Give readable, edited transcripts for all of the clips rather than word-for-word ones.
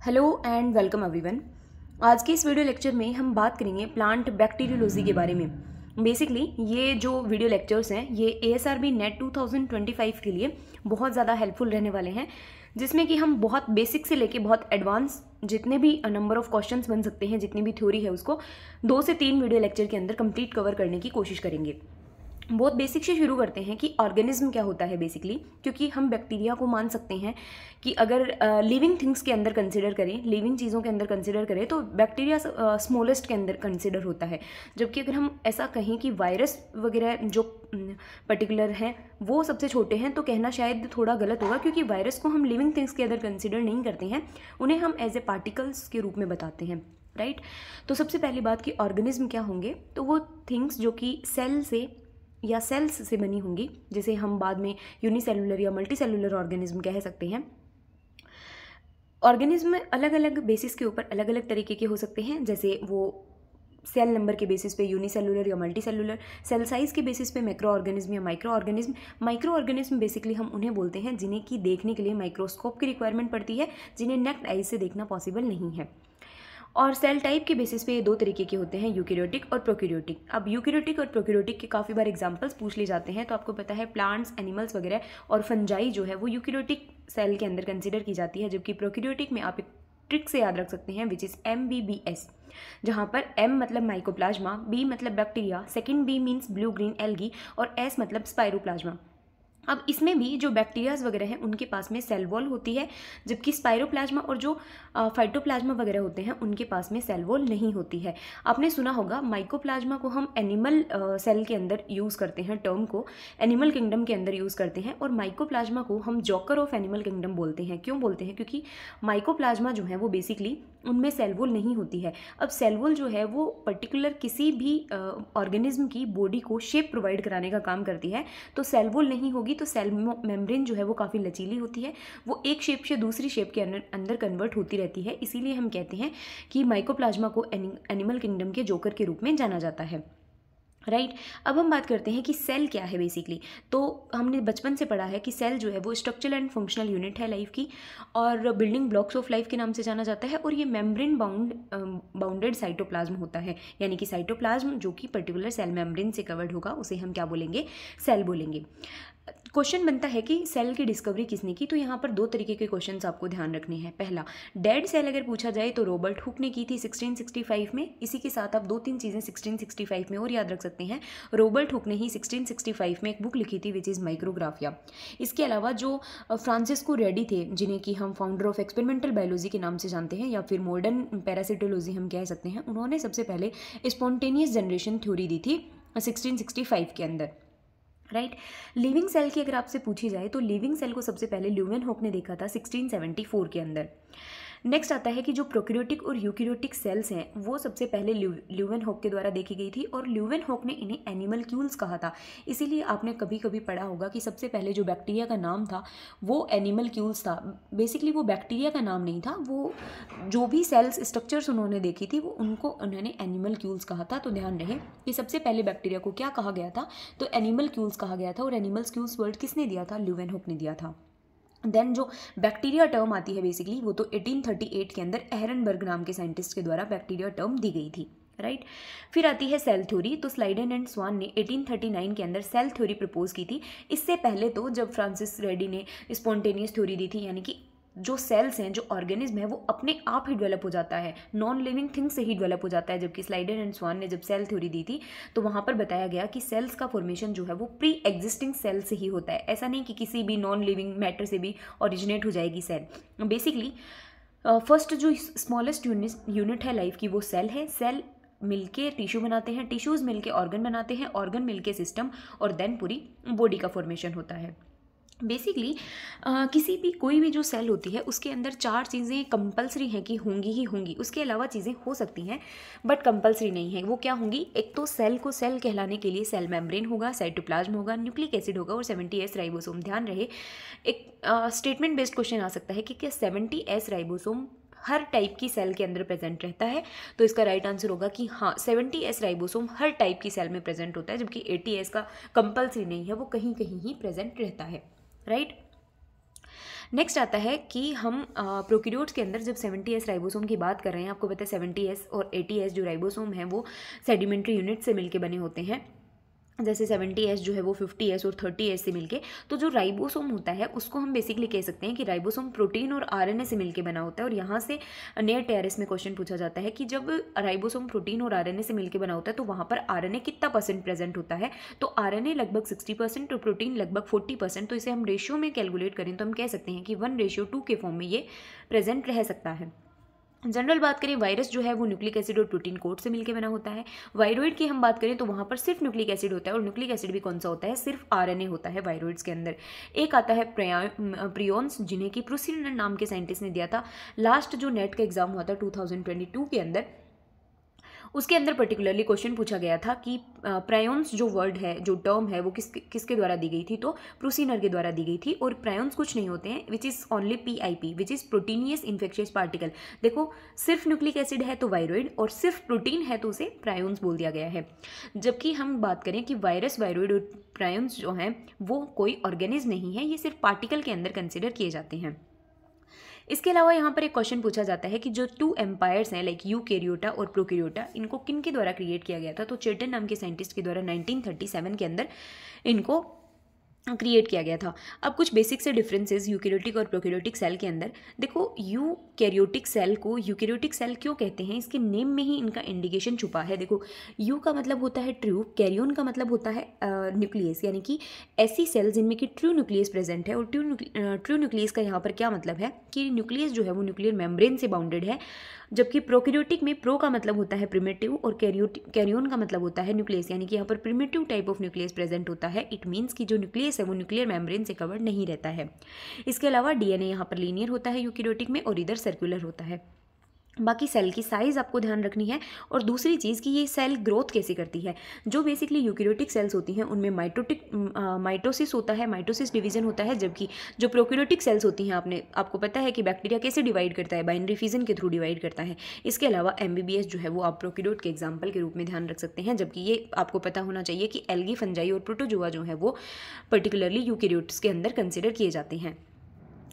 Hello and welcome everyone. आज के इस वीडियो लेक्चर में हम बात करेंगे प्लांट बैक्टीरियोलॉजी के बारे में। बेसिकली ये जो वीडियो लेक्चर्स हैं ये ASRB नेट 2025 के लिए बहुत ज़्यादा हेल्पफुल रहने वाले हैं, जिसमें कि हम बहुत बेसिक से लेके बहुत एडवांस जितने भी नंबर ऑफ क्वेश्चंस बन सकते हैं, जितनी भी थ्योरी है उसको 2 से 3 वीडियो लेक्चर के अंदर कंप्लीट कवर करने की कोशिश करेंगे। बहुत बेसिक से शुरू करते हैं कि ऑर्गेनिज्म क्या होता है बेसिकली, क्योंकि हम बैक्टीरिया को मान सकते हैं कि अगर लिविंग थिंग्स के अंदर कंसिडर करें, लिविंग चीज़ों के अंदर कंसिडर करें तो बैक्टीरिया स्मॉलेस्ट के अंदर कंसिडर होता है। जबकि अगर हम ऐसा कहें कि वायरस वगैरह जो पर्टिकुलर हैं वो सबसे छोटे हैं, तो कहना शायद थोड़ा गलत होगा, क्योंकि वायरस को हम लिविंग थिंग्स के अंदर कंसिडर नहीं करते हैं, उन्हें हम एज ए पार्टिकल्स के रूप में बताते हैं, राइट। तो सबसे पहली बात कि ऑर्गेनिज्म क्या होंगे, तो वो थिंग्स जो कि सेल से या सेल्स से बनी होंगी, जिसे हम बाद में यूनिसेलुलर या मल्टीसेलुलर ऑर्गेनिज्म कह सकते हैं। ऑर्गेनिज्म अलग अलग बेसिस के ऊपर अलग अलग तरीके के हो सकते हैं, जैसे वो सेल नंबर के बेसिस पे यूनिसेलुलर या मल्टीसेलुलर, सेल साइज के बेसिस पे मैक्रो ऑर्गेनिज्म या micro organism. Micro organism basically हम उन्हें बोलते हैं जिन्हें की देखने के लिए माइक्रोस्कोप की रिक्वायरमेंट पड़ती है, जिन्हें नेक्ड आइज से देखना पॉसिबल नहीं है। और सेल टाइप के बेसिस पे ये 2 तरीके के होते हैं, यूकेरियोटिक और प्रोकैरियोटिक। अब यूकेरियोटिक और प्रोकैरियोटिक के काफ़ी बार एग्जांपल्स पूछ लिए जाते हैं, तो आपको पता है प्लांट्स, एनिमल्स वगैरह और फंजाई जो है वो यूकेरियोटिक सेल के अंदर कंसिडर की जाती है। जबकि प्रोकैरियोटिक में आप एक ट्रिक से याद रख सकते हैं विच इज़ MBBS, जहाँ पर M मतलब माइकोप्लाज्मा, B मतलब bacteria, second B means blue green algae और S मतलब स्पाइरोप्लाज्मा। अब इसमें भी जो बैक्टीरियाज वगैरह हैं उनके पास में सेल वॉल होती है, जबकि स्पाइरोप्लाज्मा और जो फाइटोप्लाज्मा वगैरह होते हैं उनके पास में सेल वॉल नहीं होती है। आपने सुना होगा माइकोप्लाज्मा को हम एनिमल सेल के अंदर यूज़ करते हैं, टर्म को एनिमल किंगडम के अंदर यूज़ करते हैं, और माइकोप्लाज्मा को हम जॉकर ऑफ एनिमल किंगडम बोलते हैं। क्यों बोलते हैं? क्योंकि माइकोप्लाज्मा जो है वो बेसिकली उनमें सेल वॉल नहीं होती है। अब सेल वॉल जो है वो पर्टिकुलर किसी भी ऑर्गेनिज्म की बॉडी को शेप प्रोवाइड कराने का काम करती है। तो सेल वॉल नहीं होगी तो सेल मेम्ब्रेन जो है वो काफ़ी लचीली होती है, वो एक शेप से दूसरी शेप के अंदर कन्वर्ट होती रहती है। इसीलिए हम कहते हैं कि माइकोप्लाज्मा को एनिमल किंगडम के जोकर के रूप में जाना जाता है, राइट। अब हम बात करते हैं कि सेल क्या है बेसिकली। तो हमने बचपन से पढ़ा है कि सेल जो है वो स्ट्रक्चरल एंड फंक्शनल यूनिट है लाइफ की, और बिल्डिंग ब्लॉक्स ऑफ लाइफ के नाम से जाना जाता है, और ये मेम्ब्रेन बाउंडेड साइटोप्लाज्म होता है। यानी कि साइटोप्लाज्म जो कि पर्टिकुलर सेल मेम्ब्रेन से कवर्ड होगा उसे हम क्या बोलेंगे? सेल बोलेंगे। क्वेश्चन बनता है कि सेल की डिस्कवरी किसने की, तो यहाँ पर 2 तरीके के क्वेश्चंस आपको ध्यान रखने हैं। पहला, डेड सेल अगर पूछा जाए तो रॉबर्ट हुक ने की थी 1665 में। इसी के साथ आप 2-3 चीज़ें 1665 में और याद रख सकते हैं। रॉबर्ट हुक ने ही 1665 में एक बुक लिखी थी विच इज़ माइक्रोग्राफिया। इसके अलावा जो फ्रांसिस्को रेडी थे, जिन्हें कि हम फाउंडर ऑफ एक्सपेरिमेंटल बायोलॉजी के नाम से जानते हैं या फिर मॉडर्न पैरासिटोलॉजी हम कह सकते हैं, उन्होंने सबसे पहले स्पॉन्टेनियस जनरेशन थ्योरी दी थी 1665 के अंदर, राइट। लिविंग सेल की अगर आपसे पूछी जाए तो लिविंग सेल को सबसे पहले ल्यूवेनहॉक ने देखा था 1674 के अंदर। नेक्स्ट आता है कि जो प्रोकैरियोटिक और यूकेरियोटिक सेल्स हैं वो सबसे पहले ल्यूवेनहॉक के द्वारा देखी गई थी, और ल्यूवेनहॉक ने इन्हें एनिमलक्यूल्स कहा था। इसीलिए आपने कभी कभी पढ़ा होगा कि सबसे पहले जो बैक्टीरिया का नाम था वो एनिमलक्यूल्स था। बेसिकली वो बैक्टीरिया का नाम नहीं था, वो जो भी सेल्स स्ट्रक्चर्स उन्होंने देखी थी वो उन्होंने एनिमलक्यूल्स कहा था। तो ध्यान रहे कि सबसे पहले बैक्टीरिया को क्या कहा गया था, तो एनिमलक्यूल्स कहा गया था, और एनिमलक्यूल्स वर्ड किसने दिया था? ल्यूवेनहॉक ने दिया था। देन जो बैक्टीरिया टर्म आती है बेसिकली वो तो 1838 के अंदर एहरनबर्ग नाम के साइंटिस्ट के द्वारा बैक्टीरिया टर्म दी गई थी, राइट। फिर आती है सेल थ्योरी। तो स्लाइडेन एंड स्वान ने 1839 के अंदर सेल थ्योरी प्रपोज की थी। इससे पहले तो जब फ्रांसिस रेडी ने स्पॉन्टेनियस थ्योरी दी थी, यानी कि जो सेल्स हैं, जो ऑर्गेनिज्म है वो अपने आप ही डेवलप हो जाता है, नॉन लिविंग थिंग से ही डेवलप हो जाता है। जबकि स्लाइडेन एंड स्वान ने जब सेल थ्योरी दी थी तो वहाँ पर बताया गया कि सेल्स का फॉर्मेशन जो है वो प्री एग्जिस्टिंग सेल से ही होता है। ऐसा नहीं कि किसी भी नॉन लिविंग मैटर से भी ओरिजिनेट हो जाएगी सेल। बेसिकली फर्स्ट जो स्मॉलेस्ट यूनिट है लाइफ की वो सेल है। सेल मिलके टिश्यू बनाते हैं, टिश्यूज मिलके ऑर्गन बनाते हैं, ऑर्गन मिलके सिस्टम, और देन पूरी बॉडी का फॉर्मेशन होता है। बेसिकली किसी भी कोई भी जो सेल होती है उसके अंदर 4 चीज़ें कंपलसरी हैं कि होंगी ही होंगी। उसके अलावा चीज़ें हो सकती हैं बट कंपलसरी नहीं है। वो क्या होंगी? एक तो सेल को सेल कहलाने के लिए सेल मेम्ब्रेन होगा, साइटोप्लाज्म होगा, न्यूक्लिक एसिड होगा और 70S राइबोसोम। ध्यान रहे, एक स्टेटमेंट बेस्ड क्वेश्चन आ सकता है कि क्या 70S राइबोसोम हर टाइप की सेल के अंदर प्रेजेंट रहता है? तो इसका राइट आंसर होगा कि हाँ, 70S राइबोसोम हर टाइप की सेल में प्रेजेंट होता है, जबकि 80S का कंपलसरी नहीं है, वो कहीं कहीं ही प्रेजेंट रहता है, राइट। नेक्स्ट आता है कि हम प्रोकैरियोट्स के अंदर जब 70S राइबोसोम की बात कर रहे हैं, आपको पता है 70S और 80S जो राइबोसोम हैं वो सेडिमेंट्री यूनिट से मिलके बने होते हैं। जैसे 70S जो है वो 50S और 30S से मिलके, तो जो राइबोसोम होता है उसको हम बेसिकली कह सकते हैं कि राइबोसोम प्रोटीन और आरएनए से मिलके बना होता है। और यहाँ से नेट टीआरएस में क्वेश्चन पूछा जाता है कि जब राइबोसोम प्रोटीन और आरएनए से मिलके बना होता है तो वहाँ पर आरएनए कितना % प्रेजेंट होता है, तो आरएनए लगभग 60% और प्रोटीन लगभग 40%। तो इसे हम रेशियो में कैलकुलेट करें तो हम कह सकते हैं कि 1:2 के फॉर्म में ये प्रेजेंट रह सकता है। जनरल बात करें, वायरस जो है वो न्यूक्लिक एसिड और प्रोटीन कोट से मिलकर बना होता है। वायरोइड की हम बात करें तो वहाँ पर सिर्फ न्यूक्लिक एसिड होता है, और न्यूक्लिक एसिड भी कौन सा होता है, सिर्फ आरएनए होता है वायरोइड्स के अंदर। एक आता है प्रियॉन्स, जिन्हें कि प्रूसिनर नाम के साइंटिस्ट ने दिया था। लास्ट जो नेट का एग्जाम हुआ था 2022 के अंदर, उसके अंदर पर्टिकुलरली क्वेश्चन पूछा गया था कि प्रायोन्स जो वर्ड है, जो टर्म है, वो किसके द्वारा दी गई थी, तो प्रूसिनर के द्वारा दी गई थी। और प्रायोन्स कुछ नहीं होते हैं, which is only PIP, which is proteinaceous infectious particle. देखो, सिर्फ न्यूक्लिक एसिड है तो वायरोइड, और सिर्फ प्रोटीन है तो उसे प्रायोन्स बोल दिया गया है। जबकि हम बात करें कि वायरस, वायरोइड और प्रायोन्स जो हैं वो कोई ऑर्गेनिज्म नहीं है, ये सिर्फ पार्टिकल के अंदर कंसिडर किए जाते हैं। इसके अलावा यहाँ पर एक क्वेश्चन पूछा जाता है कि जो 2 एम्पायर्स हैं, लाइक यूकैरियोटा और प्रोकैरियोटा, इनको किन के द्वारा क्रिएट किया गया था, तो चेटन नाम के साइंटिस्ट के द्वारा 1937 के अंदर इनको क्रिएट किया गया था। अब कुछ बेसिक से डिफरेंसेस यूकैरियोटिक और प्रोकैरियोटिक सेल के अंदर। देखो, यूकैरियोटिक सेल को यूकैरियोटिक सेल क्यों कहते हैं, इसके नेम में ही इनका इंडिकेशन छुपा है। देखो, यू का मतलब होता है ट्रू, कैरियोन का मतलब होता है न्यूक्लियस, यानी कि ऐसी सेल जिनमें कि ट्रू न्यूक्लियस प्रेजेंट है। और ट्रू न्यूक्लियस का यहाँ पर क्या मतलब है कि न्यूक्लियस जो है वो न्यूक्लियर मेम्ब्रेन से बाउंडेड है। जबकि प्रोकैरियोटिक में प्रो का मतलब होता है प्रिमिटिव और कैरियोन का मतलब होता है न्यूक्लियस, यानी कि यहाँ पर primitive type of nucleus present होता है। इट मीन्स कि जो न्यूक्लियस है वो न्यूक्लियर मेम्ब्रेन से कवर नहीं रहता है। इसके अलावा DNA यहाँ पर लीनियर होता है यूकैरियोटिक में, और इधर सर्कुलर होता है। बाकी सेल की साइज़ आपको ध्यान रखनी है। और दूसरी चीज़ कि ये सेल ग्रोथ कैसे करती है। जो बेसिकली यूकैरियोटिक सेल्स होती हैं उनमें माइटोसिस होता है, माइटोसिस डिवीजन होता है। जबकि जो प्रोकैरियोटिक सेल्स होती हैं, आपको पता है कि बैक्टीरिया कैसे डिवाइड करता है, बाइनरी फिजन के थ्रू डिवाइड करता है। इसके अलावा MBBS जो है वो आप प्रोकैरियोट के एग्जाम्पल के रूप में ध्यान रख सकते हैं। जबकि ये आपको पता होना चाहिए कि एल्गी, फंजाई और प्रोटोजोआ जो है वो पर्टिकुलरली यूकैरियोट्स के अंदर कंसिडर किए जाते हैं।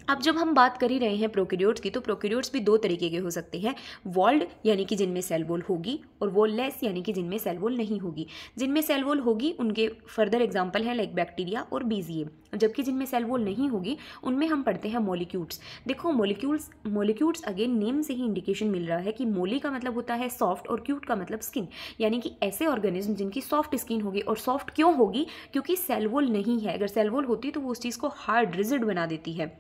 अब जब हम बात कर ही रहे हैं प्रोकैरियोट्स की, तो प्रोकैरियोट्स भी 2 तरीके के हो सकते हैं, वॉल्ड यानी कि जिनमें सेल वॉल होगी, और वॉललेस यानी कि जिनमें सेल वॉल नहीं होगी। जिनमें सेल वॉल होगी उनके फर्दर एग्जांपल हैं लाइक बैक्टीरिया और BZA। जबकि जिनमें सेल वॉल नहीं होगी उनमें हम पढ़ते हैं मॉलिक्यूल्स। देखो, मॉलिक्यूल्स अगेन नेम से ही इंडिकेशन मिल रहा है कि मोली का मतलब होता है सॉफ्ट और क्यूट का मतलब स्किन, यानी कि ऐसे ऑर्गेनिज्म जिनकी सॉफ्ट स्किन होगी। और सॉफ्ट क्यों होगी, क्योंकि सेल वॉल नहीं है। अगर सेल वॉल होती तो वो उस चीज़ को हार्ड, रिजिड बना देती है।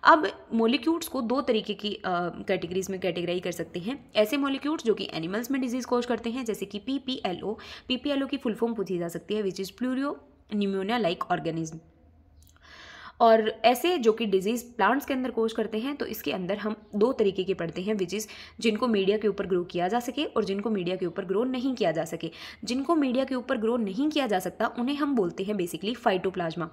अब मॉलिक्यूल्स को 2 तरीके की कैटेगरीज में कैटेगराइज कर सकते हैं। ऐसे मॉलिक्यूल्स जो कि एनिमल्स में डिजीज कॉज करते हैं, जैसे कि PPLO की फुल फॉर्म पूछी जा सकती है, which is pleuro pneumonia like organism. और ऐसे जो कि डिजीज प्लांट्स के अंदर कोज करते हैं, तो इसके अंदर हम 2 तरीके के पढ़ते हैं, विच इज़ जिनको मीडिया के ऊपर ग्रो किया जा सके और जिनको मीडिया के ऊपर ग्रो नहीं किया जा सके। जिनको मीडिया के ऊपर ग्रो नहीं किया जा सकता उन्हें हम बोलते हैं बेसिकली फाइटोप्लाज्मा,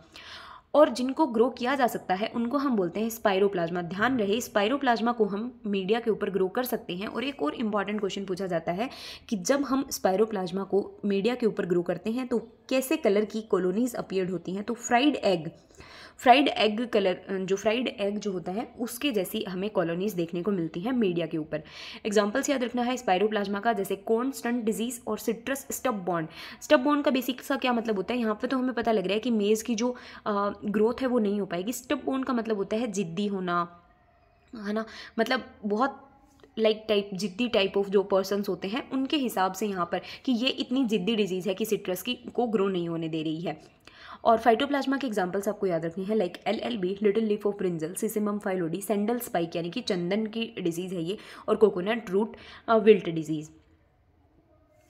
और जिनको ग्रो किया जा सकता है उनको हम बोलते हैं स्पाइरोप्लाज्मा। ध्यान रहे, स्पाइरोप्लाज्मा को हम मीडिया के ऊपर ग्रो कर सकते हैं। और एक और इम्पॉर्टेंट क्वेश्चन पूछा जाता है कि जब हम स्पाइरोप्लाज्मा को मीडिया के ऊपर ग्रो करते हैं तो कैसे कलर की कॉलोनीज अपीयर्ड होती हैं, तो फ्राइड एग जो होता है उसके जैसी हमें कॉलोनीज देखने को मिलती हैं मीडिया के ऊपर। एग्जांपल्स याद रखना है स्पाइरोप्लाज्मा का, जैसे कॉर्न स्टंट डिजीज और citrus stub bond. Stub bond का बेसिक सा क्या मतलब होता है, यहाँ पे तो हमें पता लग रहा है कि मेज़ की जो ग्रोथ है वो नहीं हो पाएगी। स्टब बॉन्ड का मतलब होता है जिद्दी होना, है ना, मतलब बहुत जिद्दी टाइप ऑफ जो पर्सन्स होते हैं उनके हिसाब से यहाँ पर कि ये इतनी जिद्दी डिजीज़ है कि सिट्रस की को ग्रो नहीं होने दे रही है। और फाइटोप्लाज्मा के एग्जांपल्स आपको याद रखनी है, like LLB little leaf of brinjal, sesamum phyllody, sandal spike यानी कि चंदन की डिजीज़ है ये, और कोकोनट रूट विल्ट डिजीज़।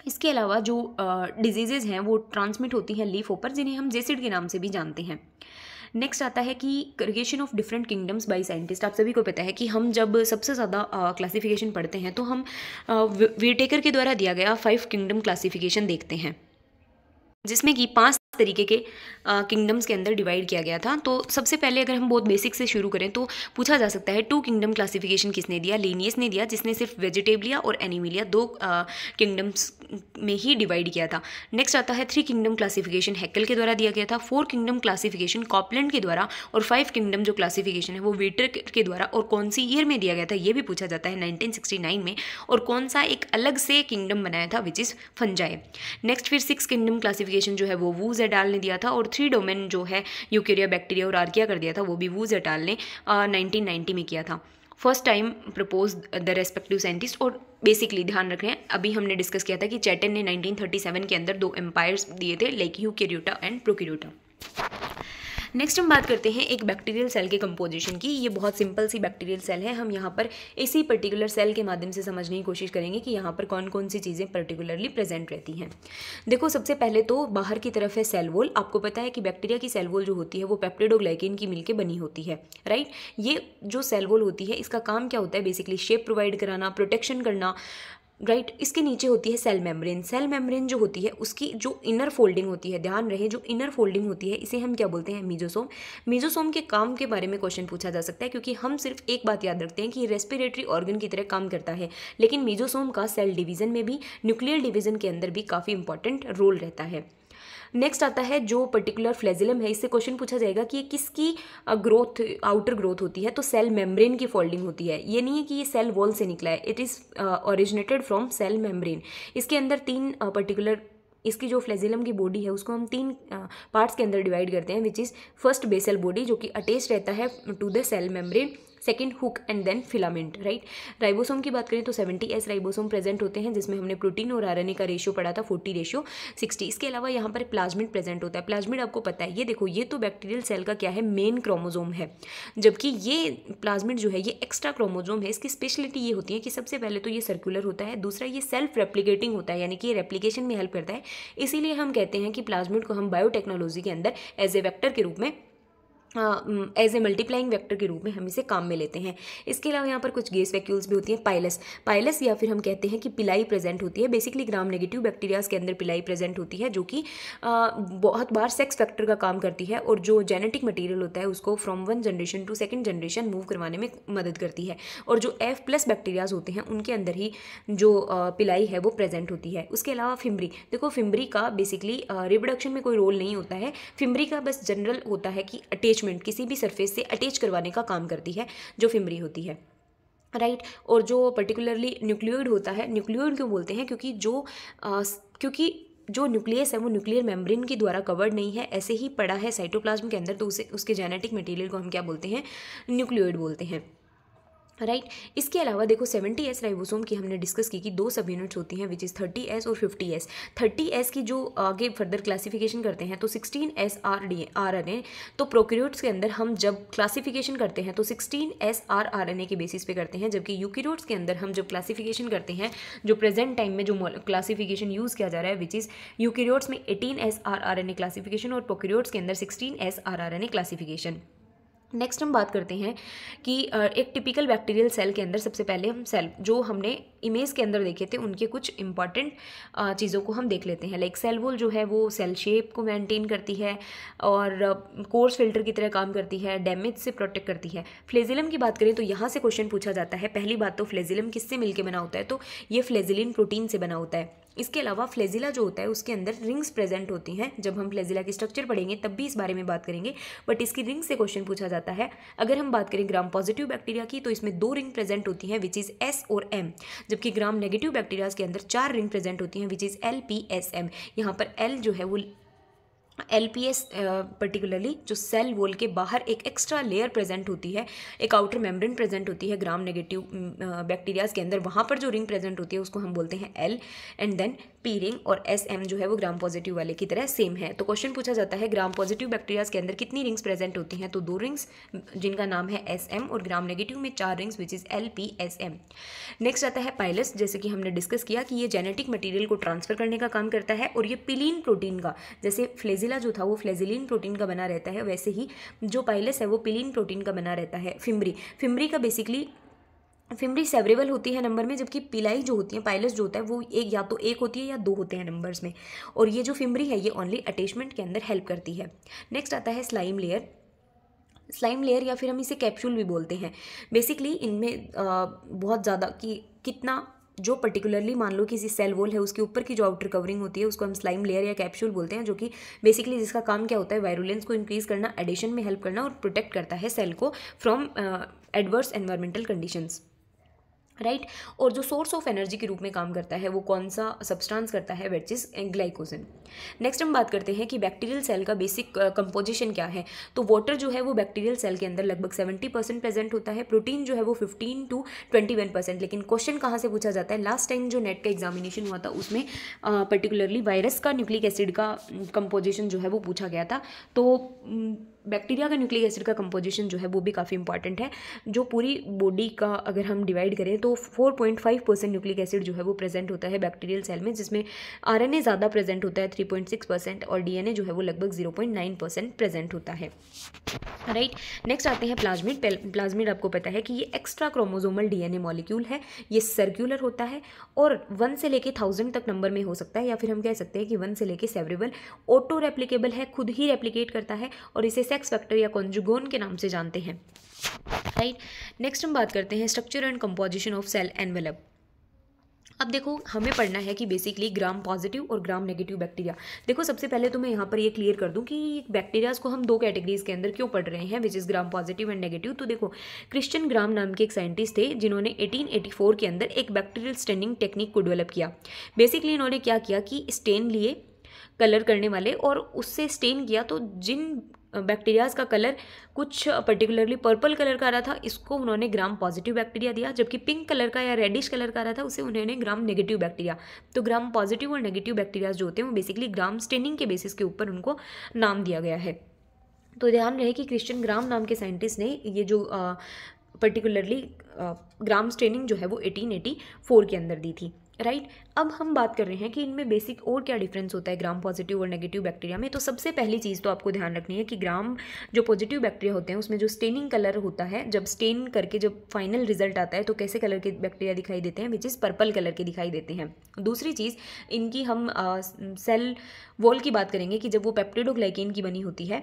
इसके अलावा जो डिजीज़ेज़ हैं वो ट्रांसमिट होती हैं लीफ ऊपर, जिन्हें हम जेसिड के नाम से भी जानते हैं। नेक्स्ट आता है कि creation of different kingdoms by scientist. आप सभी को पता है कि हम जब सबसे ज़्यादा क्लासिफिकेशन पढ़ते हैं तो हम वीटेकर के द्वारा दिया गया 5 किंगडम क्लासिफिकेशन देखते हैं, जिसमें कि 5 तरीके के किंगडम्स के अंदर डिवाइड किया गया था। तो सबसे पहले अगर हम बहुत बेसिक से शुरू करें तो पूछा जा सकता है 2 किंगडम क्लासिफिकेशन किसने दिया? लिनियस ने दिया, जिसने सिर्फ वेजिटेबलिया और एनिमिलिया 2 किंगडम्स में ही डिवाइड किया था। नेक्स्ट आता है 3 किंगडम क्लासिफिकेशन हैकेल के द्वारा दिया गया था, 4 किंगडम क्लासिफिकेशन कॉपलैंड के द्वारा, और 5 किंगडम जो क्लासिफिकेशन है वो वेटर के द्वारा। और कौन सी ईयर में दिया गया था ये भी पूछा जाता है, 1969 में। और कौन सा एक अलग से किंगडम बनाया था, विच इज़ फंजाई। नेक्स्ट फिर 6 किंगडम क्लासिफिकेशन जो है वो वूज एटाल ने दिया था, और 3 डोमेन जो है यूकेरिया, बैक्टीरिया और आर्किया कर दिया था, वो भी वूज एटाल ने 1990 में किया था। First time propose the respective scientist. और बेसिकली ध्यान रख रहे हैं, अभी हमने डिस्कस किया था कि चैटन ने 1937 के अंदर 2 एम्पायर्स दिए थे, लाइक यूकेरियोटा एंड प्रोकैरियोटा। नेक्स्ट हम बात करते हैं एक बैक्टीरियल सेल के कंपोजिशन की। ये बहुत सिंपल सी बैक्टीरियल सेल है। हम यहाँ पर इसी पर्टिकुलर सेल के माध्यम से समझने की कोशिश करेंगे कि यहाँ पर कौन कौन सी चीज़ें पर्टिकुलरली प्रेजेंट रहती हैं। देखो, सबसे पहले तो बाहर की तरफ है सेल वॉल। आपको पता है कि बैक्टीरिया की सेल वॉल जो होती है वो पेप्टिडोग्लाइकेन की मिलकर बनी होती है, राइट। ये जो सेल वॉल होती है इसका काम क्या होता है? बेसिकली शेप प्रोवाइड कराना, प्रोटेक्शन करना, राइट। इसके नीचे होती है सेल मेम्ब्रेन। सेल मेम्ब्रेन जो होती है उसकी जो इनर फोल्डिंग होती है, ध्यान रहे, जो इनर फोल्डिंग होती है इसे हम क्या बोलते हैं? मीजोसोम। मीजोसोम के काम के बारे में क्वेश्चन पूछा जा सकता है, क्योंकि हम सिर्फ एक बात याद रखते हैं कि रेस्पिरेटरी ऑर्गन की तरह काम करता है, लेकिन मीजोसोम का सेल डिवीजन में भी, न्यूक्लियर डिवीजन के अंदर भी काफ़ी इंपॉर्टेंट रोल रहता है। नेक्स्ट आता है जो पर्टिकुलर फ्लैजिलम है, इससे क्वेश्चन पूछा जाएगा कि ये किसकी ग्रोथ, आउटर ग्रोथ होती है? तो सेल मेम्ब्रेन की फोल्डिंग होती है। ये नहीं है कि ये सेल वॉल से निकला है, it is originated from cell membrane. इसके अंदर 3 पर्टिकुलर, इसकी जो फ्लैजिलम की बॉडी है उसको हम 3 पार्ट्स के अंदर डिवाइड करते हैं, which is first basal body जो कि अटैच रहता है to the cell membrane, second hook and then filament, right. Ribosome की बात करें तो 70S राइबोसोम प्रेजेंट होते हैं, जिसमें हमने प्रोटीन और आरएनए का रेशियो पढ़ा था 40:60। इसके अलावा यहाँ पर प्लाज्मिड प्रेजेंट होता है। प्लाज्मिड आपको पता है, ये देखो, ये तो बैक्टीरियल सेल का क्या है? मेन क्रोमोजोम है, जबकि ये प्लाज्मिड जो है ये एक्स्ट्रा क्रोमोजोम है। इसकी स्पेशलिटी ये होती है कि सबसे पहले तो ये सर्कुलर होता है, दूसरा ये सेल्फ रेप्लिकेटिंग होता है, यानी कि ये रेप्लिकेशन में हेल्प करता है। इसीलिए हम कहते हैं कि प्लाज्मिड को हम बायोटेक्नोलॉजी के अंदर एज ए वेक्टर के रूप में, एज ए मल्टीप्लाइंग वेक्टर के रूप में हम इसे काम में लेते हैं। इसके अलावा यहाँ पर कुछ गैस वैक्यूल्स भी होती हैं, पाइलस या फिर हम कहते हैं कि पिलाई प्रेजेंट होती है। बेसिकली ग्राम नेगेटिव बैक्टीरियाज के अंदर पिलाई प्रेजेंट होती है, जो कि बहुत बार सेक्स फैक्टर का काम करती है, और जो जेनेटिक मटेरियल होता है उसको from 1 generation to 2nd generation move करवाने में मदद करती है। और जो F+ बैक्टीरियाज होते हैं उनके अंदर ही जो पिलाई है वो प्रेजेंट होती है। उसके अलावा फिम्ब्री, देखो फिम्ब्री का बेसिकली रिप्रोडक्शन में कोई रोल नहीं होता है। फिम्ब्री का बस जनरल होता है कि अटैचमेंट, किसी भी सरफेस से अटैच करवाने का काम करती है जो फिम्ब्री होती है, राइट। और जो पर्टिकुलरली न्यूक्लियोइड होता है, न्यूक्लियोइड क्यों बोलते हैं? क्योंकि जो न्यूक्लियस है वो न्यूक्लियर मेम्ब्रेन के द्वारा कवर्ड नहीं है, ऐसे ही पड़ा है साइटोप्लाज्म के अंदर, तो उसे, उसके जेनेटिक मटेरियल को हम क्या बोलते हैं? न्यूक्लियोइड बोलते हैं, राइट। इसके अलावा देखो 70S राइबोसोम की हमने डिस्कस की कि 2 सब यूनिट्स होती हैं, विच इज़ 30S और 50S। 30S की जो आगे फर्दर क्लासिफिकेशन करते हैं तो 16S RNA। तो प्रोकैरियोट्स के अंदर हम जब क्लासिफिकेशन करते हैं तो 16S RNA के बेसिस पे करते हैं, जबकि यूकेरियोट्स के अंदर हम जब क्लासिफिकेशन करते हैं, जो प्रेजेंट टाइम में जो क्लासिफिकेशन यूज़ किया जा रहा है, विच इज़ यूकेरियोट्स में 18S RNA क्लासिफिकेशन और प्रोकैरियोट्स के अंदर 16S RNA क्लासिफिकेशन। नेक्स्ट हम बात करते हैं कि एक टिपिकल बैक्टीरियल सेल के अंदर सबसे पहले हम सेल जो हमने इमेज के अंदर देखे थे उनके कुछ इंपॉर्टेंट चीज़ों को हम देख लेते हैं। लाइक सेल वॉल जो है वो सेल शेप को मेंटेन करती है और कोर्स फिल्टर की तरह काम करती है, डैमेज से प्रोटेक्ट करती है। फ्लेजिलम की बात करें तो यहाँ से क्वेश्चन पूछा जाता है। पहली बात तो फ्लेजिलम किससे मिलकर बना होता है? तो ये फ्लेजिलिन प्रोटीन से बना होता है। इसके अलावा फ्लेजिला जो होता है उसके अंदर रिंग्स प्रेजेंट होती हैं। जब हम फ्लेजिला की स्ट्रक्चर पढ़ेंगे तब भी इस बारे में बात करेंगे, बट इसकी रिंग से क्वेश्चन पूछा जाता है। अगर हम बात करें ग्राम पॉजिटिव बैक्टीरिया की तो इसमें 2 रिंग प्रेजेंट होती हैं, विच इज़ S और M, जबकि ग्राम नेगेटिव बैक्टीरियाज के अंदर 4 रिंग प्रेजेंट होती हैं, विच इज़ LPSM। यहाँ पर L जो है वो LPS पर्टिकुलरली जो सेल वॉल के बाहर एक एक्स्ट्रा लेयर प्रेजेंट होती है, एक आउटर मेम्ब्रेन प्रेजेंट होती है ग्राम नेगेटिव बैक्टीरियाज के अंदर, वहाँ पर जो रिंग प्रेजेंट होती है उसको हम बोलते हैं L, and then P ring, और SM जो है वो ग्राम पॉजिटिव वाले की तरह सेम है। तो क्वेश्चन पूछा जाता है ग्राम पॉजिटिव बैक्टीरियाज के अंदर कितनी रिंग्स प्रेजेंट होती हैं? तो 2 रिंग्स जिनका नाम है SM, और ग्राम नेगेटिव में 4 rings which is LPSM। Next आता है पाइलस, जैसे कि हमने डिस्कस किया कि ये जेनेटिक मटीरियल को ट्रांसफर करने का काम करता है, और ये पिलीन प्रोटीन का, जैसे फ्लेजिला जो था वो फ्लेजिलिन प्रोटीन का बना रहता है, वैसे ही जो पाइलस है वो पिलीन प्रोटीन का बना रहता है। फिम्ब्री का बेसिकली फिमरी सेवरेबल होती है नंबर में, जबकि पिलाई जो होती है, पाइलस जो होता है वो एक या तो एक होती है या दो होते हैं नंबर्स में। और ये जो फिमरी है ये ओनली अटैचमेंट के अंदर हेल्प करती है। नेक्स्ट आता है स्लाइम लेयर। स्लाइम लेयर या फिर हम इसे कैप्सूल भी बोलते हैं। बेसिकली इनमें बहुत ज़्यादा कि कितना जो पर्टिकुलरली मान लो किसी सेल वॉल है उसके ऊपर की जो आउटर कवरिंग होती है उसको हम स्लाइम लेयर या कैप्सूल बोलते हैं, जो कि बेसिकली जिसका काम क्या होता है, वायरुलेंस को इंक्रीज करना, एडिशन में हेल्प करना और प्रोटेक्ट करता है सेल को from adverse environmental conditions, right. और जो सोर्स ऑफ एनर्जी के रूप में काम करता है वो कौन सा सब्सटेंस करता है, विच इज ग्लाइकोजन। नेक्स्ट हम बात करते हैं कि बैक्टीरियल सेल का बेसिक कंपोजिशन क्या है। तो वाटर जो है वो बैक्टीरियल सेल के अंदर लगभग 70% प्रेजेंट होता है, प्रोटीन जो है वो 15 to 21%। लेकिन क्वेश्चन कहाँ से पूछा जाता है, लास्ट टाइम जो नेट का एग्जामिनेशन हुआ था उसमें पर्टिकुलरली वायरस का न्यूक्लिक एसिड का कंपोजिशन जो है वो पूछा गया था। तो बैक्टीरिया का न्यूक्लिक एसिड का कंपोजिशन जो है वो भी काफ़ी इंपॉर्टेंट है। जो पूरी बॉडी का अगर हम डिवाइड करें तो 4.5% न्यूक्लिक एसिड जो है वो प्रेजेंट होता है बैक्टीरियल सेल में, जिसमें आरएनए ज़्यादा प्रेजेंट होता है 3.6% और डीएनए जो है वो लगभग 0.9% प्रेजेंट होता है, राइट। नेक्स्ट आते हैं प्लाज्मिड। प्लाज्मिड आपको पता है कि ये एक्स्ट्रा क्रोमोजोमल डीएनए मॉलिक्यूल है। ये सर्कुलर होता है और 1 से लेके 1000 तक नंबर में हो सकता है, या फिर हम कह सकते हैं कि 1 से लेके सेवरेबल। ऑटो रेप्लिकेबल है, खुद ही रेप्लिकेट करता है और इसे सेक्स फैक्टर या कॉन्जुगोन के नाम से जानते हैं, राइट। नेक्स्ट हम बात करते हैं structure and composition of cell envelope. अब देखो हमें पढ़ना है कि बेसिकली ग्राम पॉजिटिव और ग्राम नेगेटिव बैक्टीरिया। देखो सबसे पहले तो मैं यहाँ पर ये क्लियर कर दूँ कि बैक्टीरियाज को हम दो कैटेगरीज के अंदर क्यों पढ़ रहे हैं, which is gram positive and negative. तो देखो क्रिश्चियन ग्राम नाम के एक साइंटिस्ट थे जिन्होंने 1884 के अंदर एक बैक्टीरियल स्टेनिंग टेक्निक को डेवलप किया। बेसिकली इन्होंने क्या किया कि स्टेन लिए कलर करने वाले और उससे स्टेन किया, तो जिन बैक्टीरियाज का कलर कुछ पर्टिकुलरली पर्पल कलर का आ रहा था इसको उन्होंने ग्राम पॉजिटिव बैक्टीरिया दिया, जबकि पिंक कलर का या रेडिश कलर का आ रहा था उसे उन्होंने ग्राम नेगेटिव बैक्टीरिया। तो ग्राम पॉजिटिव और नेगेटिव बैक्टीरियाज जो होते हैं वो बेसिकली ग्राम स्टेनिंग के बेसिस के ऊपर उनको नाम दिया गया है। तो ध्यान रहे कि क्रिश्चियन ग्राम नाम के साइंटिस्ट ने ये जो पर्टिकुलरली ग्राम स्टेनिंग जो है वो 1884 के अंदर दी थी, राइट। अब हम बात कर रहे हैं कि इनमें बेसिक और क्या डिफरेंस होता है ग्राम पॉजिटिव और नेगेटिव बैक्टीरिया में। तो सबसे पहली चीज़ तो आपको ध्यान रखनी है कि ग्राम जो पॉजिटिव बैक्टीरिया होते हैं उसमें जो स्टेनिंग कलर होता है, जब स्टेन करके जब फाइनल रिजल्ट आता है तो कैसे कलर के बैक्टीरिया दिखाई देते हैं, विच इज़ पर्पल कलर के दिखाई देते हैं। दूसरी चीज़ इनकी हम सेल वॉल की बात करेंगे कि जब वो पेप्टिडोग्लाइकेन की बनी होती है,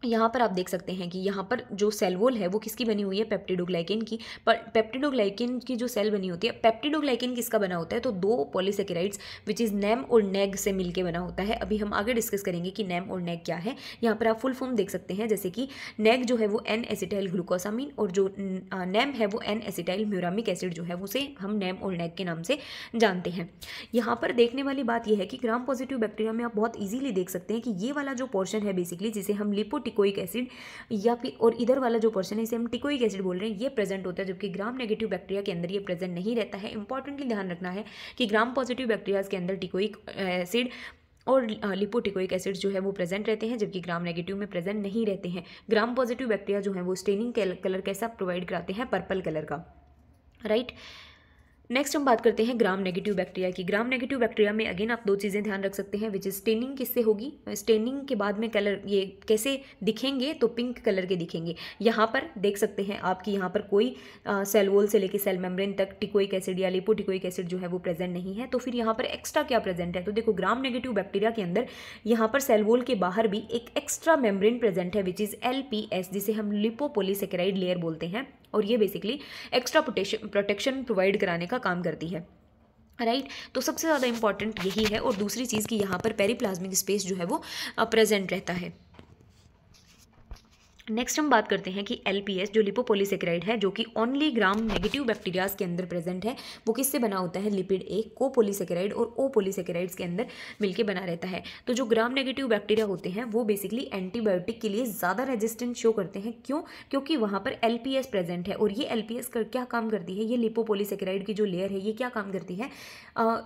यहाँ पर आप देख सकते हैं कि यहाँ पर जो सेल वॉल है वो किसकी बनी हुई है, पेप्टिडोग्लाइकेन की। पर पेप्टिडोग्लाइकेन की जो सेल बनी होती है, पेप्टिडोग्लाइकेन किसका बना होता है, तो दो पॉलीसेकेराइड्स विच इज़ नैम और नैग से मिलके बना होता है। अभी हम आगे डिस्कस करेंगे कि नैम और नैग क्या है। यहाँ पर आप फुल फॉर्म देख सकते हैं, जैसे कि नैग जो है वो एन एसिटाइल ग्लूकोसामीन और जो नैम है वो एन एसिटाइल म्यूरामिक एसिड जो है उसे हम नैम और नैग के नाम से जानते हैं। यहाँ पर देखने वाली बात यह है कि ग्राम पॉजिटिव बैक्टीरिया में आप बहुत ईजिली देख सकते हैं कि ये वाला जो पोर्शन है बेसिकली जिसे हम लिपोटिकोइक एसिड या फिर और इधर वाला जो पोर्शन है इसे हम टिकोइक एसिड बोल रहे हैं, ये प्रेजेंट होता है, जबकि ग्राम नेगेटिव बैक्टीरिया के अंदर ये प्रेजेंट नहीं रहता है। इंपॉर्टेंटली ध्यान रखना है कि ग्राम पॉजिटिव बैक्टीरिया के अंदर टिकोइक एसिड और लिपोटिकोइक एसिड जो है वो प्रेजेंट रहते हैं, जबकि ग्राम नेगेटिव में प्रेजेंट नहीं रहते हैं। ग्राम पॉजिटिव बैक्टीरिया जो है वो स्टेनिंग कलर कैसा प्रोवाइड कराते हैं, पर्पल कलर का, राइट। नेक्स्ट हम बात करते हैं ग्राम नेगेटिव बैक्टीरिया की। ग्राम नेगेटिव बैक्टीरिया में अगेन आप दो चीज़ें ध्यान रख सकते हैं, विच इज स्टेनिंग किससे होगी, स्टेनिंग के बाद में कलर ये कैसे दिखेंगे, तो पिंक कलर के दिखेंगे। यहाँ पर देख सकते हैं आपकी यहाँ पर कोई सेल वॉल से लेकर सेल मेम्ब्रेन तक टिकोइक एसिड या लिपोटिकोइक एसिड जो है वो प्रेजेंट नहीं है। तो फिर यहाँ पर एक्स्ट्रा क्या प्रेजेंट है, तो देखो ग्राम नेगेटिव बैक्टीरिया के अंदर यहाँ पर सेल वॉल के बाहर भी एक एक्स्ट्रा मेम्ब्रेन प्रेजेंट है, विच इज LPS, जिसे हम लिपोपोलीसेकेराइड लेयर बोलते हैं, और ये बेसिकली एक्स्ट्रा प्रोटेक्शन प्रोवाइड कराने का काम करती है, राइट। तो सबसे ज़्यादा इंपॉर्टेंट यही है। और दूसरी चीज़ कि यहाँ पर पेरिप्लाज्मिक स्पेस जो है वो प्रेजेंट रहता है। नेक्स्ट हम बात करते हैं कि LPS जो लिपोपोलीसेकेराइड है, जो कि ओनली ग्राम नेगेटिव बैक्टीरियाज के अंदर प्रेजेंट है, वो किससे बना होता है, लिपिड A कोपोलीसेकेराइड और O पोलीसेकेराइड्स के अंदर मिलके बना रहता है। तो जो ग्राम नेगेटिव बैक्टीरिया होते हैं वो बेसिकली एंटीबायोटिक के लिए ज़्यादा रेजिस्टेंस शो करते हैं। क्यों, क्योंकि वहाँ पर LPS प्रेजेंट है। और ये LPS क्या काम करती है, ये लिपोपोलीसेकेराइड की जो लेयर है ये क्या काम करती है,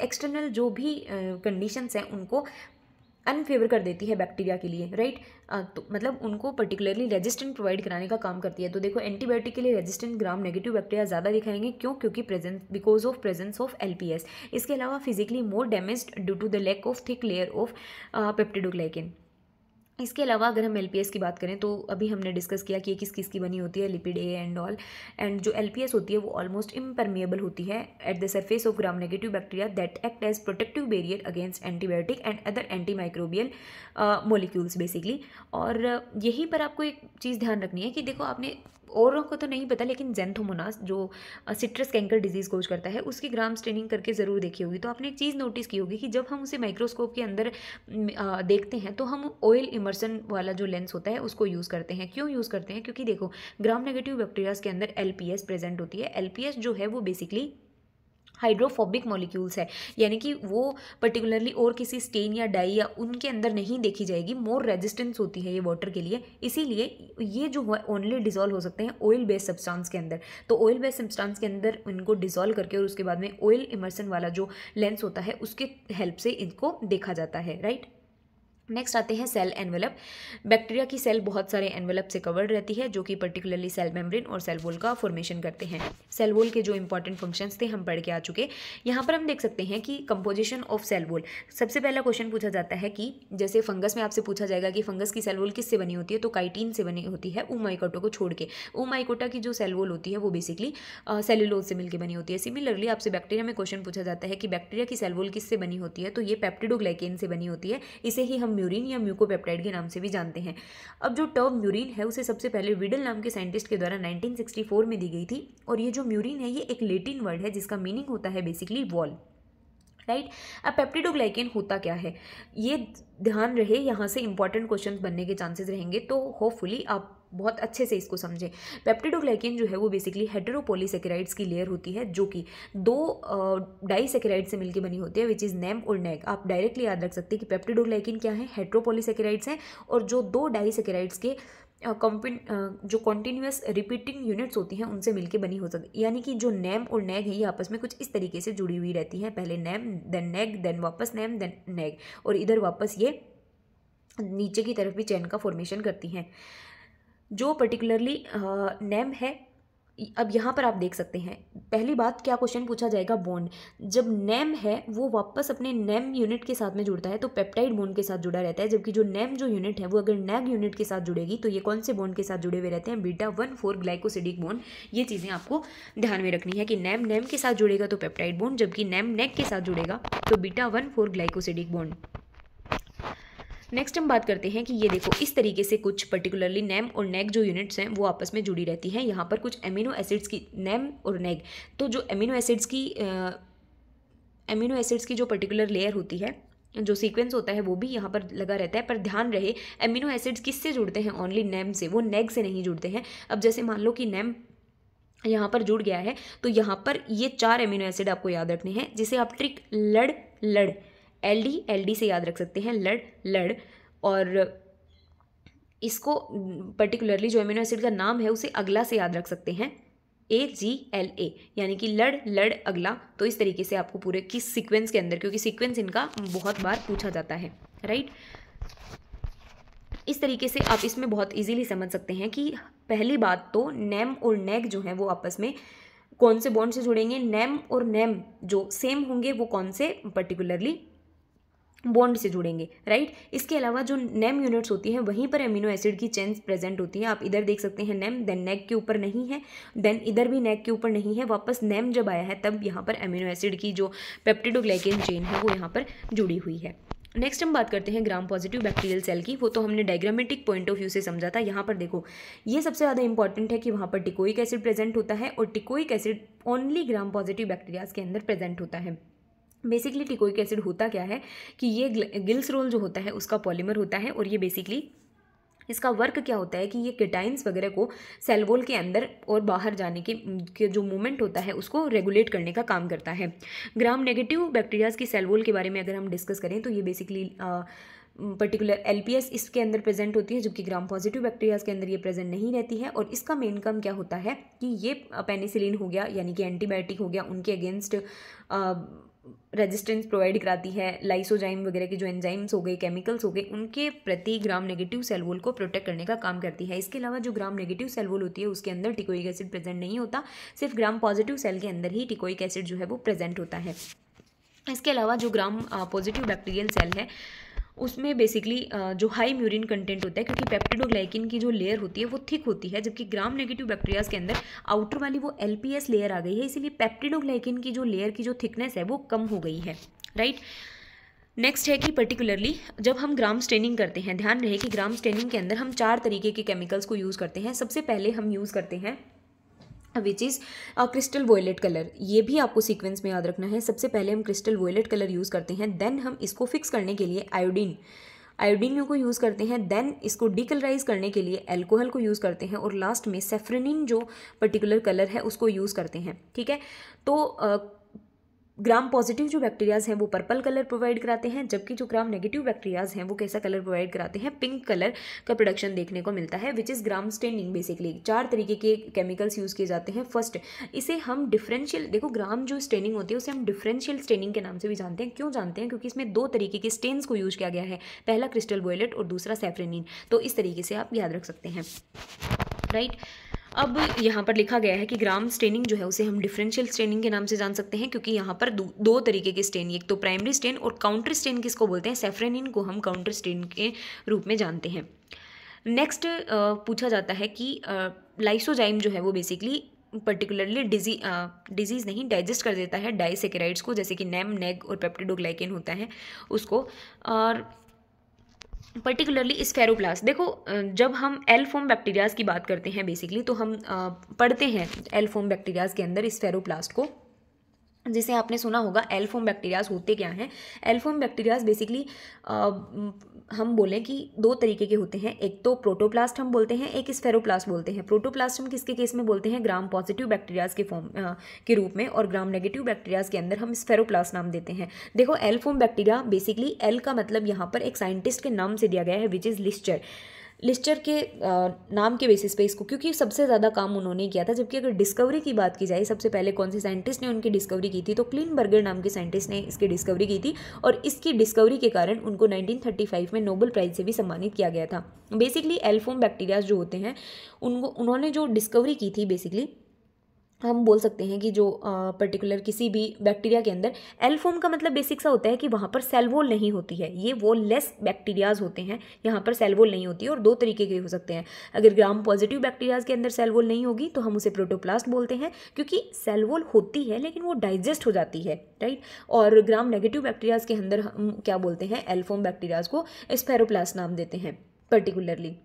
एक्सटर्नल जो भी कंडीशंस हैं उनको अनफेवर कर देती है बैक्टीरिया के लिए, राइट। तो मतलब उनको पर्टिकुलरली रेजिस्टेंट प्रोवाइड कराने का काम करती है। तो देखो एंटीबायोटिक के लिए रेजिस्टेंट ग्राम नेगेटिव बैक्टीरिया ज़्यादा दिखाएंगे, क्यों, क्योंकि because of presence of LPS। इसके अलावा physically more damaged due to the lack of thick layer of peptidoglycan, इसके अलावा अगर हम एलपीएस की बात करें तो अभी हमने डिस्कस किया कि ये किस किस की बनी होती है, lipid A and all. And जो एलपीएस होती है वो ऑलमोस्ट इम्परमिएबल होती है at the surface of gram negative bacteria that act as protective barrier against antibiotic and other anti microbial molecules basically. और यहीं पर आपको एक चीज़ ध्यान रखनी है कि देखो, आपने औरों को तो नहीं पता लेकिन ज़ैंथोमोनास जो सिट्रस कैंकर डिजीज़ कोज करता है उसकी ग्राम स्टेनिंग करके ज़रूर देखी होगी। तो आपने एक चीज़ नोटिस की होगी कि जब हम उसे माइक्रोस्कोप के अंदर देखते हैं तो हम ऑयल इमर्सन वाला जो लेंस होता है उसको यूज़ करते हैं। क्यों यूज़ करते हैं? क्योंकि देखो, ग्राम नेगेटिव बैक्टीरियाज के अंदर एलपीएस प्रेजेंट होती है। एलपीएस जो है वो बेसिकली हाइड्रोफोबिक मॉलिक्यूल्स है, यानी कि वो पर्टिकुलरली और किसी स्टेन या डाई या उनके अंदर नहीं देखी जाएगी। मोर रेजिस्टेंस होती है ये वाटर के लिए, इसीलिए ये जो है ओनली डिजोल्व हो सकते हैं ऑयल बेस्ड सब्सटेंस के अंदर। तो ऑयल बेस्ड सब्सटेंस के अंदर इनको डिजोल्व करके और उसके बाद में ऑयल इमर्सन वाला जो लेंस होता है उसके हेल्प से इनको देखा जाता है, राइट। नेक्स्ट आते हैं सेल एनवेलप। बैक्टीरिया की सेल बहुत सारे एनवेलप से कवर्ड रहती है जो कि पर्टिकुलरली सेल मेम्ब्रेन और सेल वॉल का फॉर्मेशन करते हैं। सेल वॉल के जो इंपॉर्टेंट फंक्शंस थे हम पढ़ के आ चुके। यहाँ पर हम देख सकते हैं कि कंपोजिशन ऑफ सेल वॉल। सबसे पहला क्वेश्चन पूछा जाता है कि जैसे फंगस में आपसे पूछा जाएगा कि फंगस की सेल वॉल किससे बनी होती है, तो काइटिन से बनी होती है, ओमाइकोटा को छोड़ के। ओमाइकोटा की जो सेल वॉल होती है वो बेसिकली सेल्यूलोज से मिलकर बनी होती है। सिमिलरली आपसे बैक्टीरिया में क्वेश्चन पूछा जाता है कि बैक्टीरिया की सेल वॉल किससे बनी होती है, तो ये पेप्टिडोग्लाइकेन से बनी होती है। इसे ही हम म्यूरिन या म्यूकोपेप्टाइड के नाम से भी जानते हैं। अब जो टर्म म्यूरिन है उसे सबसे पहले विडल नाम के साइंटिस्ट के द्वारा 1964 में दी गई थी। और ये जो म्यूरिन है ये एक लैटिन वर्ड है जिसका मीनिंग होता है बेसिकली वॉल, राइट। अब पेप्टिडोग्लाइकेन होता क्या है ये ध्यान रहे, यहाँ से इंपॉर्टेंट क्वेश्चन बनने के चांसेस रहेंगे, तो होपफुली आप बहुत अच्छे से इसको समझें। पेप्टिडोग्लाइकेन जो है वो बेसिकली हेटेरोपॉलीसेकेराइड्स की लेयर होती है जो कि दो डाइसेकेराइड से मिलकर बनी होती है, विच इज़ नेम और नेग। आप डायरेक्टली याद रख सकते हैं कि पेप्टिडोग्लाइकेन क्या है, हेटेरोपॉलीसेकेराइड्स हैं, और जो दो डाइसेकेराइड्स के जो कॉन्टिन्यूस रिपीटिंग यूनिट्स होती हैं उनसे मिलके बनी हो सकती है। यानी कि जो नेम और नेग है ये आपस में कुछ इस तरीके से जुड़ी हुई रहती हैं, पहले नेम देन नेग देन वापस नेम देन नेग, और इधर वापस ये नीचे की तरफ भी चेन का फॉर्मेशन करती हैं। जो पर्टिकुलरली नेम है, अब यहाँ पर आप देख सकते हैं पहली बात क्या क्वेश्चन पूछा जाएगा, बॉन्ड। जब नेम है वो वापस अपने नेम यूनिट के साथ में जुड़ता है तो पेप्टाइड बॉन्ड के साथ जुड़ा रहता है, जबकि जो नेम जो यूनिट है वो अगर नेग यूनिट के साथ जुड़ेगी तो ये कौन से बॉन्ड के साथ जुड़े हुए रहते हैं, β1,4 ग्लाइकोसिडिक बॉन्ड। ये चीज़ें आपको ध्यान में रखनी है कि नेम नेम के साथ जुड़ेगा तो पेप्टाइड बॉन्ड, जबकि नेम नेग के साथ जुड़ेगा तो β1,4 ग्लाइकोसिडिक बॉन्ड। नेक्स्ट हम बात करते हैं कि ये देखो इस तरीके से कुछ पर्टिकुलरली नेम और नेग जो यूनिट्स हैं वो आपस में जुड़ी रहती हैं। यहाँ पर कुछ एमिनो एसिड्स की नेम और नेग, तो जो एमिनो एसिड्स की जो पर्टिकुलर लेयर होती है, जो सीक्वेंस होता है वो भी यहाँ पर लगा रहता है। पर ध्यान रहे एमिनो एसिड्स किससे जुड़ते हैं, ओनली नेम से, वो नेग से नहीं जुड़ते हैं। अब जैसे मान लो कि नेम यहाँ पर जुड़ गया है तो यहाँ पर ये 4 एमिनो एसिड आपको याद रखने हैं, जिसे आप ट्रिक लड़ लड़ एल डी से याद रख सकते हैं, लड़ लड़। और इसको पर्टिकुलरली जो एमिनो एसिड का नाम है उसे अगला से याद रख सकते हैं, AGLA, यानी कि लड़ लड़ अगला। तो इस तरीके से आपको पूरे किस सीक्वेंस के अंदर, क्योंकि सीक्वेंस इनका बहुत बार पूछा जाता है, राइट। इस तरीके से आप इसमें बहुत इजीली समझ सकते हैं कि पहली बात तो नेम और नेग जो है वो आपस में कौन से बॉन्ड से जुड़ेंगे, नेम और नेम जो सेम होंगे वो कौन से पर्टिकुलरली बॉन्ड से जुड़ेंगे, राइट। इसके अलावा जो नेम यूनिट्स होती हैं वहीं पर एमिनो एसिड की चेन्स प्रेजेंट होती हैं। आप इधर देख सकते हैं नेम, देन नेग के ऊपर नहीं है, देन इधर भी नेग के ऊपर नहीं है, वापस नेम जब आया है तब यहाँ पर एमिनो एसिड की जो पेप्टिडोग्लाइकेन चेन है वो यहाँ पर जुड़ी हुई है। नेक्स्ट हम बात करते हैं ग्राम पॉजिटिव बैक्टीरियल सेल की। वो तो हमने डायग्रामेटिक पॉइंट ऑफ व्यू से समझा था। यहाँ पर देखो ये सबसे ज़्यादा इंपॉर्टेंट है कि वहाँ पर टिकोइक एसिड प्रेजेंट होता है, और teichoic acid only gram positive bacterias के अंदर प्रेजेंट होता है। बेसिकली टिकोइक एसिड होता क्या है कि ये गिल्स रोल जो होता है उसका पॉलीमर होता है, और ये बेसिकली इसका वर्क क्या होता है कि ये केटाइंस वगैरह को सेल वॉल के अंदर और बाहर जाने के जो मूवमेंट होता है उसको रेगुलेट करने का काम करता है। ग्राम नेगेटिव बैक्टीरियाज की सेल वॉल के बारे में अगर हम डिस्कस करें तो ये बेसिकली पर्टिकुलर एलपीएस इसके अंदर प्रेजेंट होती है, जबकि ग्राम पॉजिटिव बैक्टीरियाज के अंदर ये प्रेजेंट नहीं रहती है। और इसका मेन काम क्या होता है कि ये पेनिसिलिन हो गया यानी कि एंटीबायोटिक हो गया, उनके अगेंस्ट रेजिस्टेंस प्रोवाइड कराती है। लाइसोजाइम वगैरह के जो एंजाइम्स हो गए, केमिकल्स हो गए, उनके प्रति ग्राम नेगेटिव सेल वॉल को प्रोटेक्ट करने का काम करती है। इसके अलावा जो ग्राम नेगेटिव सेल वॉल होती है उसके अंदर टिकोइक एसिड प्रेजेंट नहीं होता, सिर्फ ग्राम पॉजिटिव सेल के अंदर ही टिकोइक एसिड जो है वो प्रेजेंट होता है। इसके अलावा जो ग्राम पॉजिटिव बैक्टीरियल सेल है उसमें बेसिकली जो हाई म्यूरिन कंटेंट होता है, क्योंकि पेप्टिडोग्लाइकिन की जो लेयर होती है वो थिक होती है, जबकि ग्राम नेगेटिव बैक्टीरियाज के अंदर आउटर वाली वो एलपीएस लेयर आ गई है, इसीलिए पेप्टिडोग्लाइकिन की जो लेयर की जो थिकनेस है वो कम हो गई है, राइट। नेक्स्ट है कि पर्टिकुलरली जब हम ग्राम स्टेनिंग करते हैं, ध्यान रहे कि ग्राम स्टेनिंग के अंदर हम 4 तरीके के केमिकल्स को यूज़ करते हैं। सबसे पहले हम यूज़ करते हैं विच इज़ क्रिस्टल वोयलेट कलर, ये भी आपको सीक्वेंस में याद रखना है। सबसे पहले हम क्रिस्टल वोयलेट कलर यूज़ करते हैं, देन हम इसको फिक्स करने के लिए आयोडीन को यूज़ करते हैं, देन इसको डीकलराइज करने के लिए एल्कोहल को यूज़ करते हैं, और लास्ट में सेफ्रेनिन जो पर्टिकुलर कलर है उसको यूज़ करते हैं, ठीक है। तो ग्राम पॉजिटिव जो बैक्टीरियाज हैं वो पर्पल कलर प्रोवाइड कराते हैं, जबकि जो ग्राम नेगेटिव बैक्टीरियाज हैं वो कैसा कलर प्रोवाइड कराते हैं, पिंक कलर का प्रोडक्शन देखने को मिलता है, which is gram staining. Basically 4 तरीके के केमिकल्स यूज़ किए जाते हैं। फर्स्ट, इसे हम डिफरेंशियल, देखो ग्राम जो स्टेनिंग होती है उसे हम डिफरेंशियल स्टेनिंग के नाम से भी जानते हैं। क्यों जानते हैं? क्योंकि इसमें 2 तरीके के स्टेन्स को यूज़ किया गया है, पहला क्रिस्टल वोयलेट और दूसरा सेफ्रेनिन। तो इस तरीके से आप याद रख सकते हैं, राइट। अब यहाँ पर लिखा गया है कि ग्राम स्टेनिंग जो है उसे हम डिफरेंशियल स्टेनिंग के नाम से जान सकते हैं, क्योंकि यहाँ पर 2 तरीके के स्टेन, एक तो प्राइमरी स्टेन और काउंटर स्टेन किसको बोलते हैं, सेफ्रेनिन को हम काउंटर स्टेन के रूप में जानते हैं। नेक्स्ट पूछा जाता है कि लाइसोजाइम जो है वो बेसिकली पर्टिकुलरली डिजीज़ नहीं, डाइजेस्ट कर देता है डाइसेकेराइड्स को, जैसे कि नेम, नेग और पेप्टिडोग्लाइकेन होता है उसको। और पर्टिकुलरली स्फेरोप्लास्ट, देखो जब हम एल फॉर्म बैक्टीरियाज की बात करते हैं बेसिकली, तो हम पढ़ते हैं एल फॉर्म बैक्टीरियाज के अंदर स्फेरोप्लास्ट को, जिसे आपने सुना होगा। एल फॉर्म बैक्टीरियाज होते क्या हैं? एल फॉर्म बैक्टीरियाज बेसिकली हम बोलें कि 2 तरीके के होते हैं, एक तो प्रोटोप्लास्ट हम बोलते हैं, एक स्फेरोप्लास्ट बोलते हैं। प्रोटोप्लास्ट हम किसके केस में बोलते हैं? ग्राम पॉजिटिव बैक्टीरियाज के फॉर्म के रूप में, और ग्राम नेगेटिव बैक्टीरियाज के अंदर हम स्फेरोप्लास्ट नाम देते हैं। देखो L form bacteria basically, L का मतलब यहाँ पर एक साइंटिस्ट के नाम से दिया गया है, विच इज़ लिस्टर के नाम के बेसिस पे इसको, क्योंकि सबसे ज़्यादा काम उन्होंने किया था। जबकि अगर डिस्कवरी की बात की जाए, सबसे पहले कौन से साइंटिस्ट ने उनकी डिस्कवरी की थी, तो क्लीनबर्गर नाम के साइंटिस्ट ने इसकी डिस्कवरी की थी, और इसकी डिस्कवरी के कारण उनको 1935 में नोबेल प्राइज़ से भी सम्मानित किया गया था। बेसिकली एल फॉर्म बैक्टीरियाज जो होते हैं उन्होंने जो डिस्कवरी की थी, बेसिकली हम बोल सकते हैं कि जो पर्टिकुलर किसी भी बैक्टीरिया के अंदर एल फॉर्म का मतलब बेसिक सा होता है कि वहाँ पर सेल वॉल नहीं होती है, ये वॉल लेस बैक्टीरियाज होते हैं, यहाँ पर सेल वॉल नहीं होती है। और 2 तरीके के हो सकते हैं, अगर ग्राम पॉजिटिव बैक्टीरियाज के अंदर सेल वॉल नहीं होगी तो हम उसे प्रोटोप्लास्ट बोलते हैं, क्योंकि सेल वॉल होती है लेकिन वो डाइजेस्ट हो जाती है, राइट। और ग्राम नेगेटिव बैक्टीरियाज के अंदर हम क्या बोलते हैं? एल फॉर्म बैक्टीरियाज को स्फेरोप्लास्ट नाम देते हैं पर्टिकुलरली,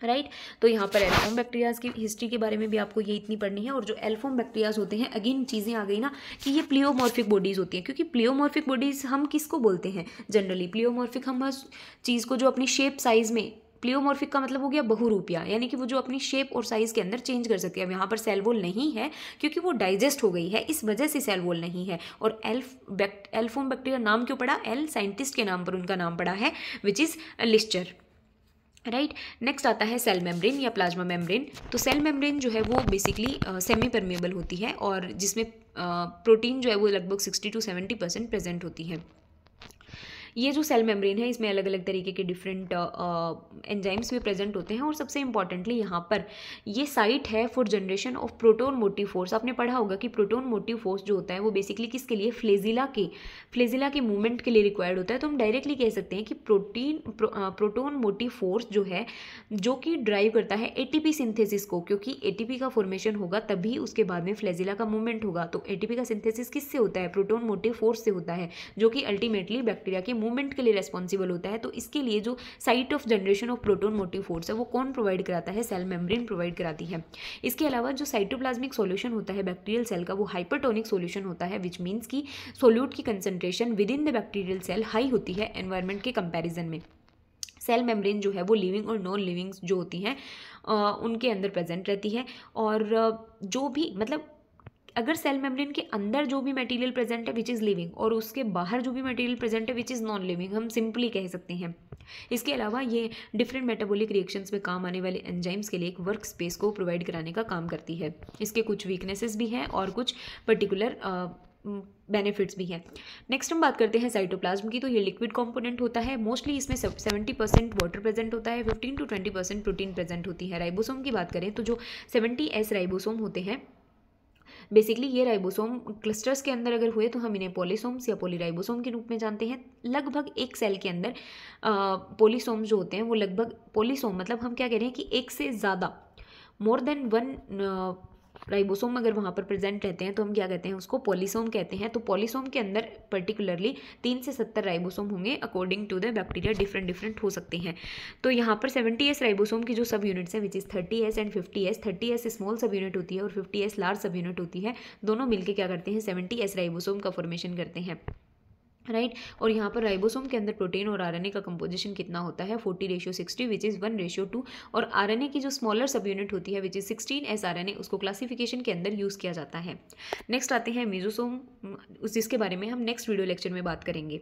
राइट। तो यहाँ पर एल्फॉर्म बैक्टीरियाज की हिस्ट्री के बारे में भी आपको ये इतनी पढ़नी है। और जो एल्फॉर्म बैक्टीरियाज होते हैं, अगेन चीज़ें आ गई ना कि ये प्लियोमॉर्फिक बॉडीज़ होती हैं, क्योंकि प्लियोमॉर्फिक बॉडीज़ हम किसको बोलते हैं जनरली? प्लियोमॉर्फिक हम उस चीज़ को जो अपनी शेप साइज़ में, प्लियोमॉर्फिक का मतलब हो गया बहुरूपिया, यानी कि वो जो अपनी शेप और साइज़ के अंदर चेंज कर सकती है। अब यहाँ पर सेल वॉल नहीं है क्योंकि वो डाइजेस्ट हो गई है, इस वजह से सेल वॉल नहीं है। और एल्फॉर्म बैक्टीरिया नाम क्यों पड़ा? एल साइंटिस्ट के नाम पर उनका नाम पड़ा है, which is Lister, right. Next आता है सेल मेम्ब्रेन या प्लाज्मा मेम्ब्रेन। तो सेल मेम्ब्रेन जो है वो बेसिकली सेमी परमेबल होती है, और जिसमें प्रोटीन जो है वो लगभग 60 to 70% प्रेजेंट होती है। ये जो सेल मेम्ब्रेन है इसमें अलग अलग तरीके के डिफरेंट एंजाइम्स भी प्रेजेंट होते हैं, और सबसे इंपॉर्टेंटली यहाँ पर ये साइट है for generation of proton motive force. आपने पढ़ा होगा कि प्रोटोन मोटिव फोर्स जो होता है वो बेसिकली किसके लिए? फ्लेजिला के मूवमेंट के लिए रिक्वायर्ड होता है। तो हम डायरेक्टली कह सकते हैं कि प्रोटोन मोटिव फोर्स जो है, जो कि ड्राइव करता है एटीपी सिंथेसिस को, क्योंकि एटीपी का फॉर्मेशन होगा तभी उसके बाद में फ्लेजिला का मूवमेंट होगा। तो एटीपी का सिंथेसिस किससे होता है? प्रोटोन मोटिव फोर्स से होता है, जो कि अल्टीमेटली बैक्टीरिया के मूवमेंट के लिए रेस्पॉन्सिबल होता है। तो इसके लिए जो site of generation of proton motive force है वो कौन प्रोवाइड कराता है? सेल मेम्ब्रेन प्रोवाइड कराती है। इसके अलावा जो साइटोप्लाज्मिक सॉल्यूशन होता है बैक्टीरियल सेल का, वो हाइपरटोनिक सॉल्यूशन होता है, विच मीन्स की सोल्यूट की concentration within the bacterial cell high होती है एनवायरनमेंट के कंपैरिजन में। सेल मेम्ब्रेन जो है वो लिविंग और नॉन लिविंग जो होती हैं उनके अंदर प्रेजेंट रहती है। और जो भी मतलब अगर सेल मेम्ब्रेन के अंदर जो भी मटेरियल प्रेजेंट है विच इज़ लिविंग, और उसके बाहर जो भी मटेरियल प्रेजेंट है विच इज़ नॉन लिविंग, हम सिंपली कह सकते हैं। इसके अलावा ये डिफरेंट मेटाबॉलिक रिएक्शंस में काम आने वाले एंजाइम्स के लिए एक वर्क स्पेस को प्रोवाइड कराने का काम करती है। इसके कुछ वीकनेसेस भी हैं और कुछ पर्टिकुलर बेनिफिट्स भी हैं। नेक्स्ट हम बात करते हैं साइटोप्लाज्म की। तो ये लिक्विड कंपोनेंट होता है, मोस्टली इसमें 70% वाटर प्रेजेंट होता है, 15 to 20% प्रोटीन प्रेजेंट होती है। राइबोसोम की बात करें तो जो 70S राइबोसोम होते हैं बेसिकली ये राइबोसोम क्लस्टर्स के अंदर अगर हुए तो हम इन्हें पॉलीसोम्स या पॉलीराइबोसोम के रूप में जानते हैं। लगभग एक सेल के अंदर पॉलीसोम्स जो होते हैं वो लगभग, पॉलीसोम मतलब हम क्या कह रहे हैं कि एक से ज़्यादा, मोर देन वन राइबोसोम अगर वहाँ पर प्रेजेंट रहते हैं तो हम क्या कहते हैं, उसको पॉलीसोम कहते हैं। तो पॉलीसोम के अंदर पर्टिकुलरली 3 से 70 राइबोसोम होंगे, according to the bacteria different different हो सकते हैं। तो यहाँ पर 70S राइबोसोम की जो सब यूनिट्स हैं which is 30S and 50S, 30S small सब यूनिट होती है और 50S लार्ज सब यूनिट होती है, दोनों मिलकर क्या करते हैं 70S राइबोसोम का फॉर्मेशन करते हैं, राइट। और यहाँ पर राइबोसोम के अंदर प्रोटीन और आरएनए का कंपोजिशन कितना होता है 40:60 विच इज़ 1:2। और आरएनए की जो स्मॉलर सब यूनिट होती है विच इज़ 16S आरएनए, उसको क्लासिफिकेशन के अंदर यूज़ किया जाता है। नेक्स्ट आते हैं मेसोसोम, जिसके बारे में हम नेक्स्ट वीडियो लेक्चर में बात करेंगे।